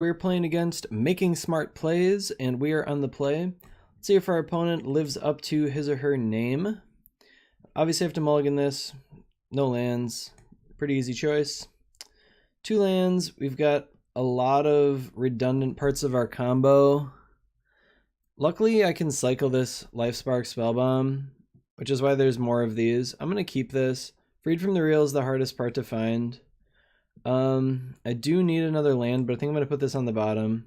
We're playing against Making Smart Plays, and we are on the play. Let's see if our opponent lives up to his or her name. Obviously, I have to mulligan this. No lands. Pretty easy choice. 2 lands. We've got a lot of redundant parts of our combo. Luckily, I can cycle this Life Spark Spellbomb, which is why there's more of these. I'm going to keep this. Freed from the Real is the hardest part to find. I do need another land, but I think I'm going to put this on the bottom.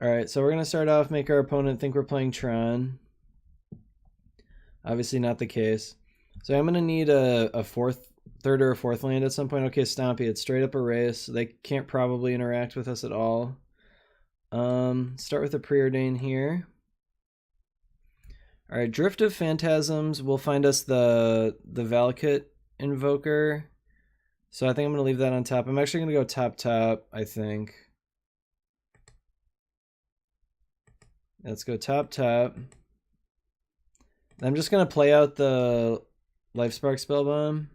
Alright, so we're going to start off, make our opponent think we're playing Tron. Obviously not the case. So I'm going to need a third or a fourth land at some point. Okay, Stompy, it's straight up a race. So they can't probably interact with us at all. Start with a Preordain here. Alright, Drift of Phantasms will find us the Valakut Invoker. So I think I'm going to leave that on top. I'm actually going to go top, I think. Let's go top. I'm just going to play out the Life Spark Spellbomb.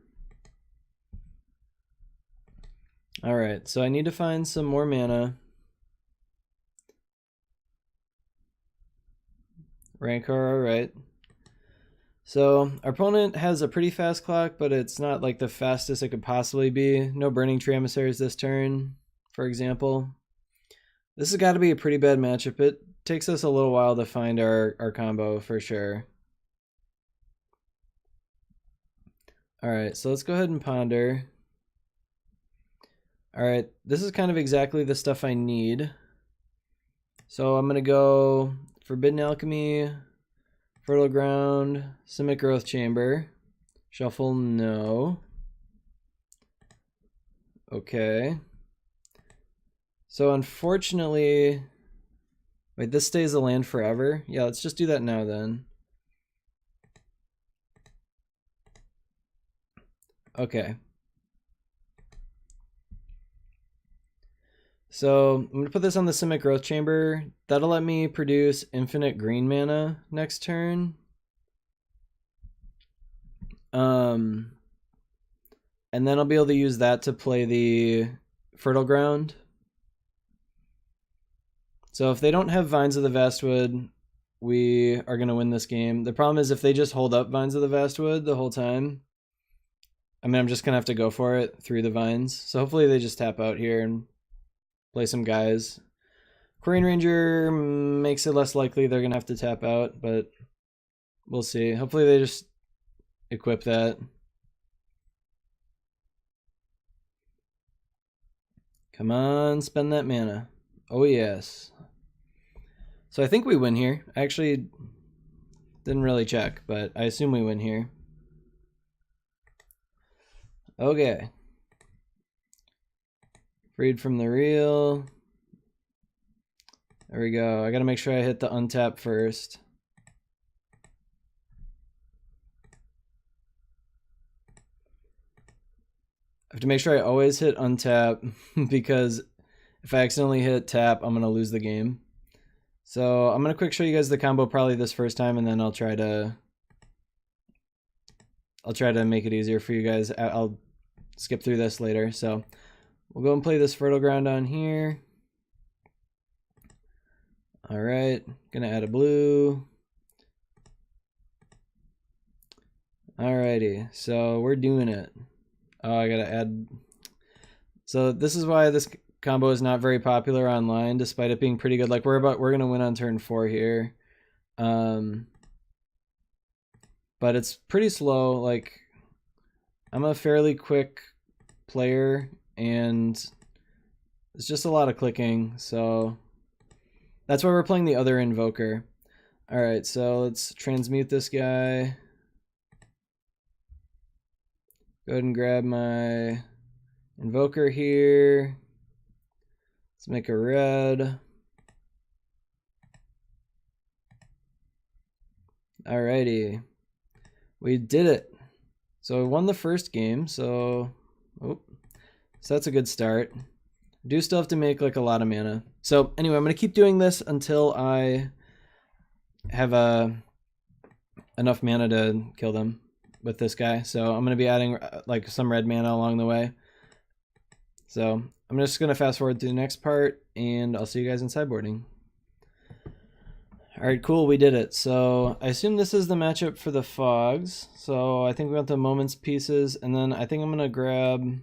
Alright, so I need to find some more mana. Rancor, alright. So our opponent has a pretty fast clock, but it's not like the fastest it could possibly be. No Burning Tree Emissaries this turn, for example. This has got to be a pretty bad matchup. It takes us a little while to find our combo for sure. Alright, so let's go ahead and ponder. Alright, this is kind of exactly the stuff I need. So I'm going to go Forbidden Alchemy, Fertile Ground, Simic Growth Chamber. Shuffle, no. Okay. So unfortunately... Wait, this stays a land forever? Yeah, let's just do that now then. Okay. So I'm going to put this on the Simic Growth Chamber. That'll let me produce infinite green mana next turn. And then I'll be able to use that to play the Fertile Ground. So if they don't have Vines of the Vastwood, we are going to win this game. The problem is if they just hold up Vines of the Vastwood the whole time, I mean, I'm just going to have to go for it through the Vines. So hopefully they just tap out here and play some guys. Quarian Ranger makes it less likely they're going to have to tap out, but we'll see. Hopefully they just equip that. Come on, spend that mana. Oh yes. So I think we win here. I actually didn't really check, but I assume we win here. Okay. Freed from the Real. There we go. I gotta make sure I hit the untap first. I have to make sure I always hit untap because if I accidentally hit tap, I'm gonna lose the game. So I'm gonna quick show you guys the combo probably this first time, and then I'll try to make it easier for you guys. I'll skip through this later. So we'll go and play this Fertile Ground on here. Alright, gonna add a blue. Alrighty, so we're doing it. Oh, I gotta add... So this is why this combo is not very popular online, despite it being pretty good. Like we're gonna win on turn 4 here. But it's pretty slow. Like I'm a fairly quick player and it's just a lot of clicking, so that's why we're playing the other Invoker. Alright, so let's transmute this guy. Go ahead and grab my Invoker here. Let's make a red. Alrighty. We did it. So we won the first game, so that's a good start. Do still have to make like a lot of mana. So anyway, I'm going to keep doing this until I have enough mana to kill them with this guy. So I'm going to be adding like some red mana along the way. So I'm just going to fast forward to the next part, and I'll see you guys in sideboarding. All right, cool, we did it. So I assume this is the matchup for the Fogs. So I think we want the Moments pieces, and then I think I'm going to grab...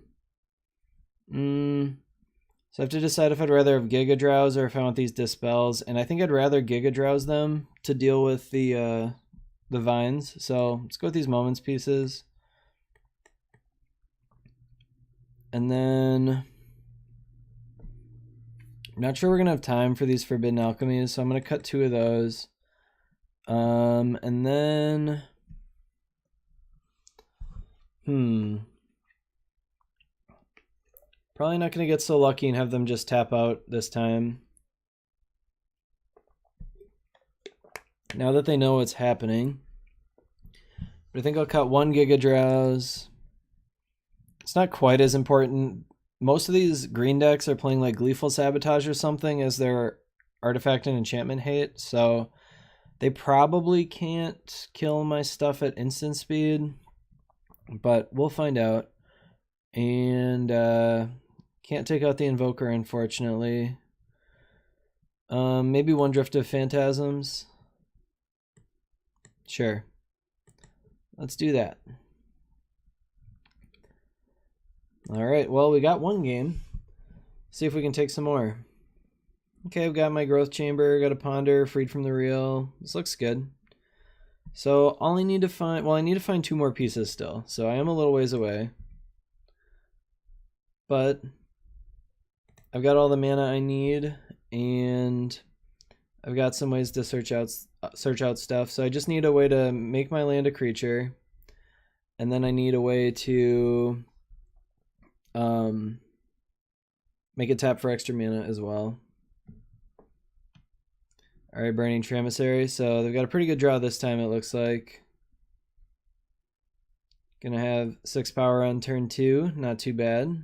So I have to decide if I'd rather have Giga Drowse or if I want these Dispels, and I think I'd rather Giga Drowse them to deal with the Vines. So let's go with these Moments pieces. And then... I'm not sure we're going to have time for these Forbidden Alchemies, so I'm going to cut 2 of those. And then... Probably not going to get so lucky and have them just tap out this time. Now that they know what's happening. But I think I'll cut 1 Giga Drowse. It's not quite as important. Most of these green decks are playing like Gleeful Sabotage or something as their artifact and enchantment hate, so they probably can't kill my stuff at instant speed, but we'll find out. And can't take out the Invoker, unfortunately. Maybe 1 Drift of Phantasms. Sure. Let's do that. Alright, well, we got 1 game. See if we can take some more. Okay, I've got my Growth Chamber, got a Ponder, freed from the reel. This looks good. So all I need to find... Well, I need to find 2 more pieces still, so I am a little ways away. But I've got all the mana I need, and I've got some ways to search out stuff. So I just need a way to make my land a creature, and then I need a way to make it tap for extra mana as well. Alright, Burning Tremissary. So they've got a pretty good draw this time, it looks like. Gonna have 6 power on turn 2, not too bad.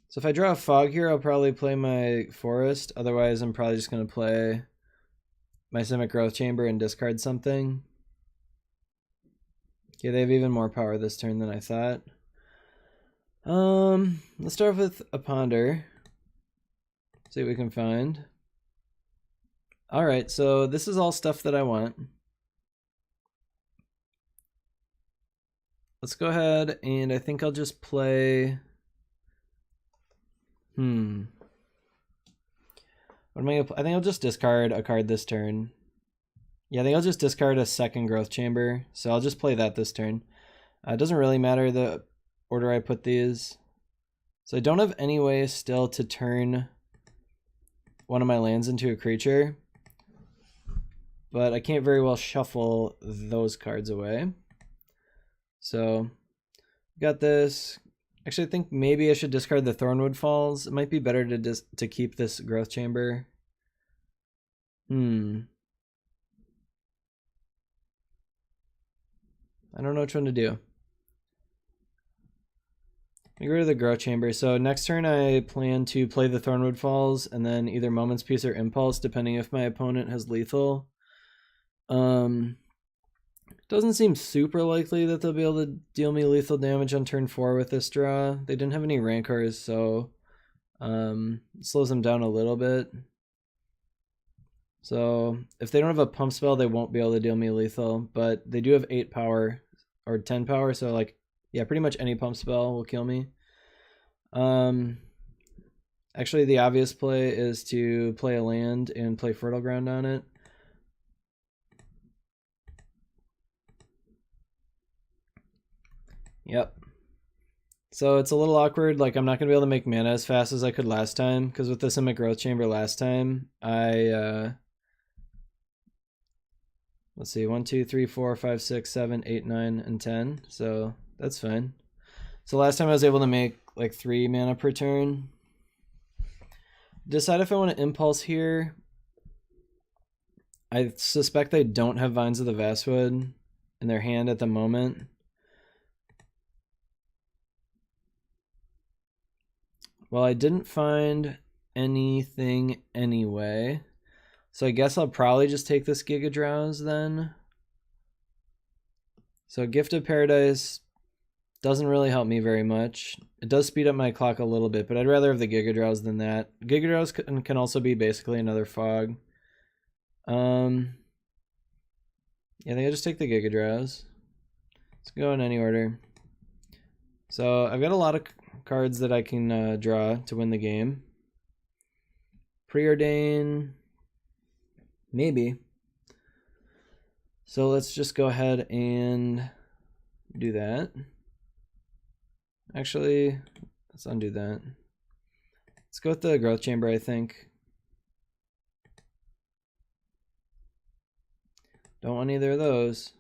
So if I draw a Fog here, I'll probably play my Forest. Otherwise, I'm probably just going to play my Simic Growth Chamber and discard something. Okay, they have even more power this turn than I thought. Let's start with a Ponder. See what we can find. Alright, so this is all stuff that I want. Let's go ahead, and I think I'll just play... What am I gonna play? I think I'll just discard a card this turn. Yeah, I think I'll just discard a 2nd Growth Chamber. So I'll just play that this turn. It doesn't really matter the order I put these. So I don't have any way still to turn one of my lands into a creature. But I can't very well shuffle those cards away. So got this. Actually, I think maybe I should discard the Thornwood Falls. It might be better to keep this Growth Chamber. I don't know which one to do. Let me get rid of the Growth Chamber. So next turn I plan to play the Thornwood Falls and then either Moments Peace or Impulse, depending if my opponent has lethal. Doesn't seem super likely that they'll be able to deal me lethal damage on turn 4 with this draw. They didn't have any Rancors, so it slows them down a little bit. So if they don't have a pump spell, they won't be able to deal me lethal, but they do have 8 power or 10 power, so like, yeah, pretty much any pump spell will kill me. Actually, the obvious play is to play a land and play Fertile Ground on it. Yep. So it's a little awkward, like I'm not going to be able to make mana as fast as I could last time, because with the Simic Growth Chamber last time, let's see, 1, 2, 3, 4, 5, 6, 7, 8, 9, and 10, so that's fine. So last time I was able to make like 3 mana per turn. Decide if I want to Impulse here. I suspect they don't have Vines of the Vastwood in their hand at the moment. Well, I didn't find anything anyway, so I guess I'll probably just take this Giga Drowse then. So Gift of Paradise doesn't really help me very much. It does speed up my clock a little bit, but I'd rather have the Giga Drowse than that. Giga Drowse can also be basically another fog. Yeah, I think I'll just take the Giga Drowse. Let's go in any order. So I've got a lot of cards that I can draw to win the game. Preordain, maybe. So let's just go ahead and do that. Actually, let's undo that. Let's go with the Growth Chamber, I think. Don't want either of those.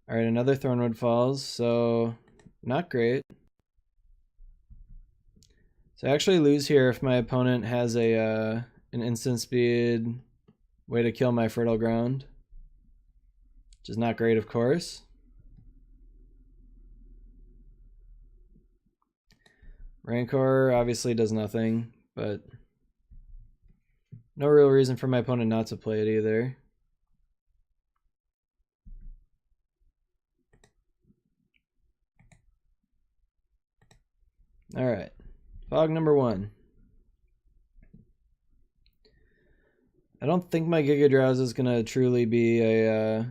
All right, another Thornwood Falls, so not great. So I actually lose here if my opponent has a an instant speed way to kill my Fertile Ground, which is not great, of course. Rancor obviously does nothing, but no real reason for my opponent not to play it either. All right, fog number 1. I don't think my Giga Drowse is gonna truly be a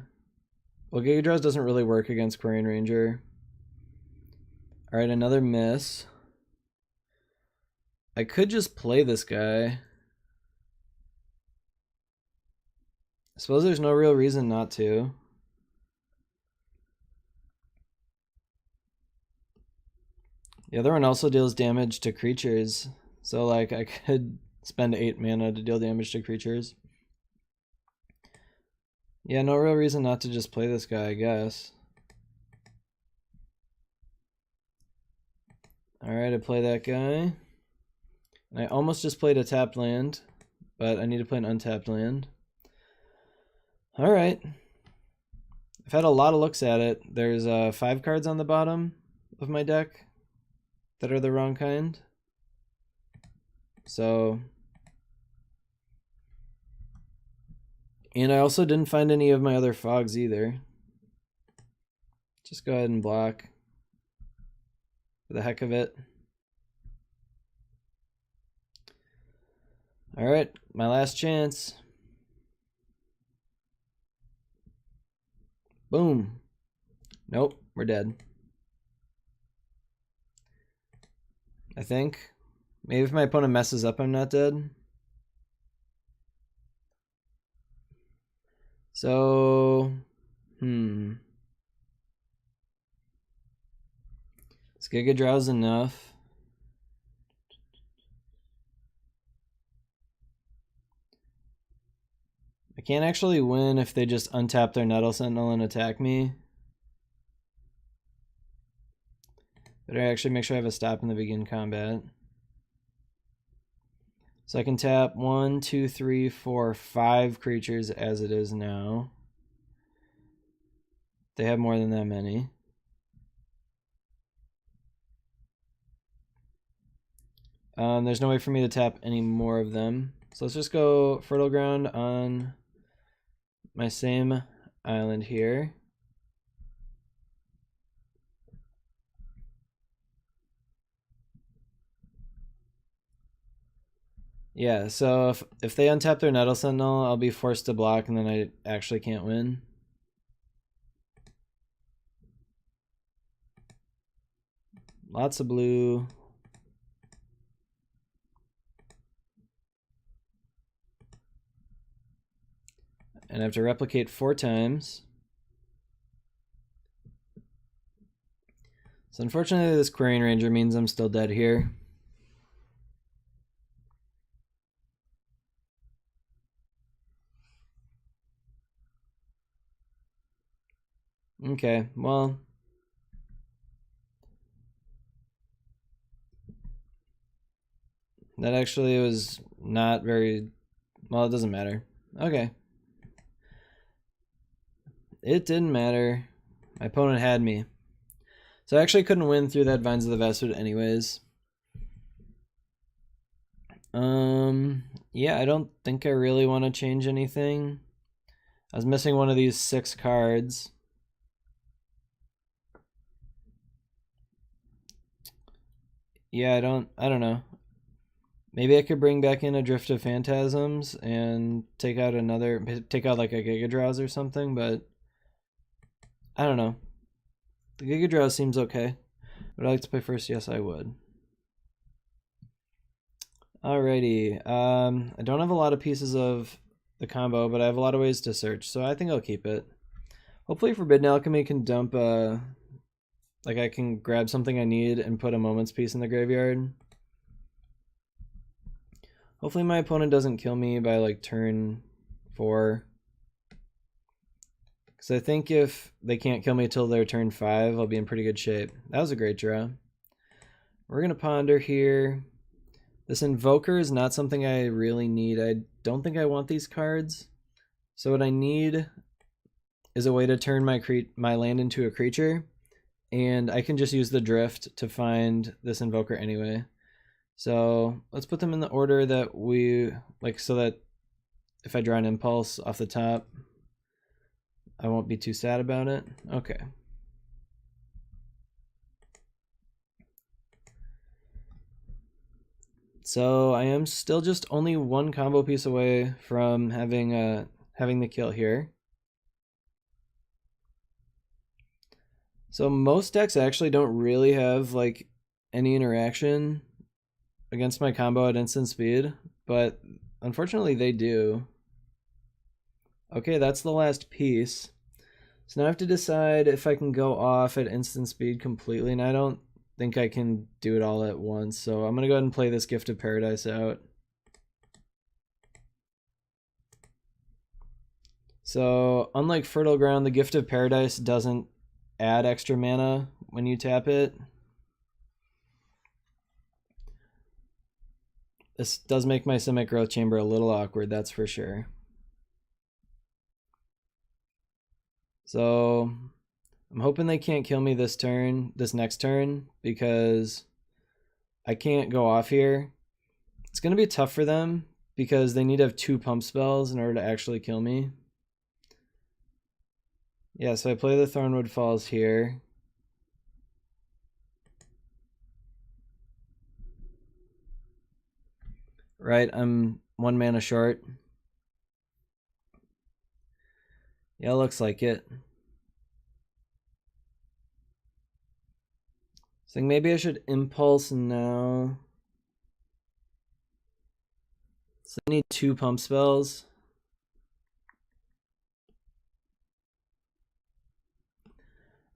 well, Giga Drowse doesn't really work against Quarian Ranger. All right, another miss. I could just play this guy. I suppose there's no real reason not to. The other one also deals damage to creatures, so like I could spend 8 mana to deal damage to creatures. Yeah, no real reason not to just play this guy, I guess. Alright, I play that guy. I almost just played a tapped land, but I need to play an untapped land. Alright. I've had a lot of looks at it. There's 5 cards on the bottom of my deck that are the wrong kind. So... And I also didn't find any of my other fogs either. Just go ahead and block for the heck of it. All right, my last chance. Boom. Nope, we're dead. I think. Maybe if my opponent messes up, I'm not dead. So, is Giga Drowse enough? I can't actually win if they just untap their Nettle Sentinel and attack me. Better actually make sure I have a stop in the begin combat. So I can tap 1, 2, 3, 4, 5 creatures as it is now. They have more than that many. There's no way for me to tap any more of them. So let's just go Fertile Ground on my same island here. Yeah, so if they untap their Nettle Sentinel, I'll be forced to block and then I actually can't win. Lots of blue. And I have to replicate 4 times. So unfortunately this Quarian Ranger means I'm still dead here. Okay, well, that actually was not very, well, it doesn't matter. Okay. It didn't matter. My opponent had me. So I actually couldn't win through that Vines of the Vestwood anyways. Yeah, I don't think I really want to change anything. I was missing one of these 6 cards. Yeah, I don't know. Maybe I could bring back in a Drift of Phantasms and take out like a Giga Drowse or something, but I don't know. The Giga Drowse seems okay. Would I like to play first? Yes, I would. Alrighty. I don't have a lot of pieces of the combo, but I have a lot of ways to search, so I think I'll keep it. Hopefully Forbidden Alchemy can dump like I can grab something I need and put a Moment's Peace in the graveyard. Hopefully my opponent doesn't kill me by like turn 4. Because I think if they can't kill me till their turn 5, I'll be in pretty good shape. That was a great draw. We're going to ponder here. This Invoker is not something I really need. I don't think I want these cards. So what I need is a way to turn my land into a creature. And I can just use the Drift to find this Invoker anyway. So let's put them in the order that we like, so that if I draw an Impulse off the top, I won't be too sad about it. Okay. So I am still just only one combo piece away from having the kill here. So most decks actually don't really have like any interaction against my combo at instant speed, but unfortunately they do. Okay, that's the last piece. So now I have to decide if I can go off at instant speed completely, and I don't think I can do it all at once, so I'm going to go ahead and play this Gift of Paradise out. So unlike Fertile Ground, the Gift of Paradise doesn't add extra mana when you tap it. This does make my Simic Growth Chamber a little awkward, that's for sure. So I'm hoping they can't kill me this next turn, because I can't go off here. It's going to be tough for them because they need to have 2 pump spells in order to actually kill me. Yeah, so I play the Thornwood Falls here. Right, I'm 1 mana short. Yeah, looks like it. So maybe I should Impulse now. So I need 2 pump spells.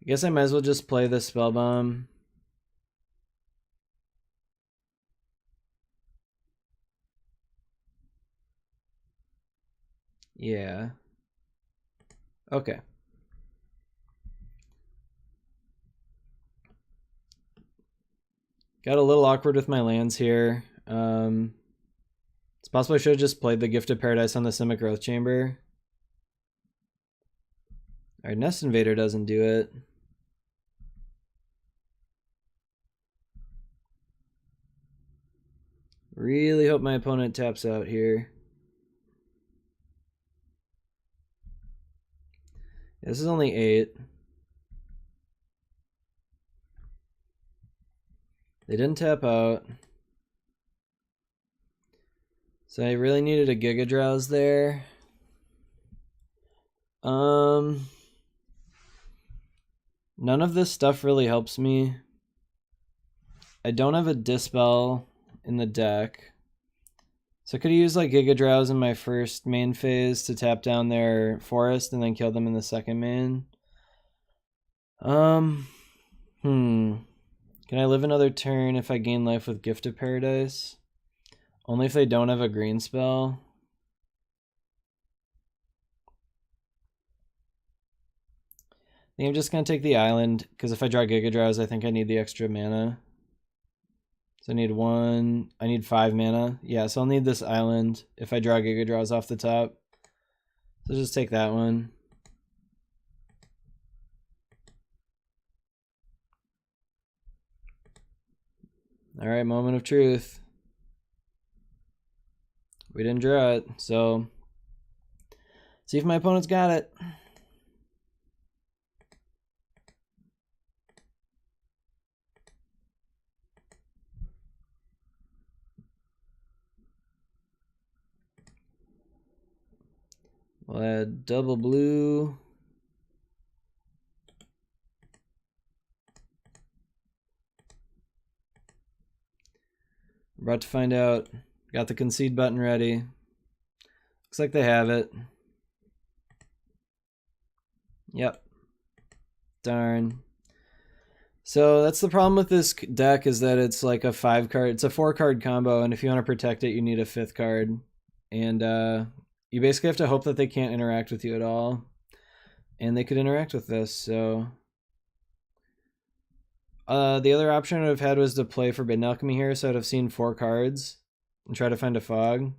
I guess I might as well just play the Spell Bomb. Yeah. Okay. Got a little awkward with my lands here. It's possible I should have just played the Gift of Paradise on the Simic Growth Chamber. Alright, Nest Invader doesn't do it. Really hope my opponent taps out here. This is only 8. They didn't tap out. So I really needed a Giga Drowse there. None of this stuff really helps me. I don't have a Dispel in the deck. So I could use like Giga Drowse in my first main phase to tap down their forest and then kill them in the second main. Can I live another turn if I gain life with Gift of Paradise? Only if they don't have a green spell. I think I'm just going to take the island, because if I draw Giga Drowse, I think I need the extra mana. So I need 5 mana. Yeah, so I'll need this island if I draw Giga Drowse off the top. So just take that one. Alright, moment of truth. We didn't draw it, so see if my opponent's got it. I'll add double blue. We're about to find out. Got the concede button ready. Looks like they have it. Yep. Darn. So that's the problem with this deck, is that it's like a 5-card, it's a 4-card combo, and if you want to protect it, you need a 5th card. And you basically have to hope that they can't interact with you at all. And they could interact with this, so... the other option I would have had was to play Forbidden Alchemy here, so I'd have seen 4 cards and try to find a fog.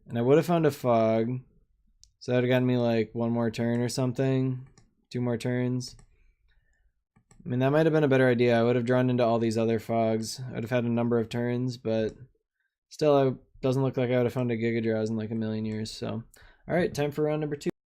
And I would have found a fog, so that would have gotten me like 1 more turn or something, 2 more turns. I mean, that might have been a better idea. I would have drawn into all these other fogs. I would have had a number of turns, but still, it doesn't look like I would have found a Giga Draws in like a million years. So, all right, time for round number 2.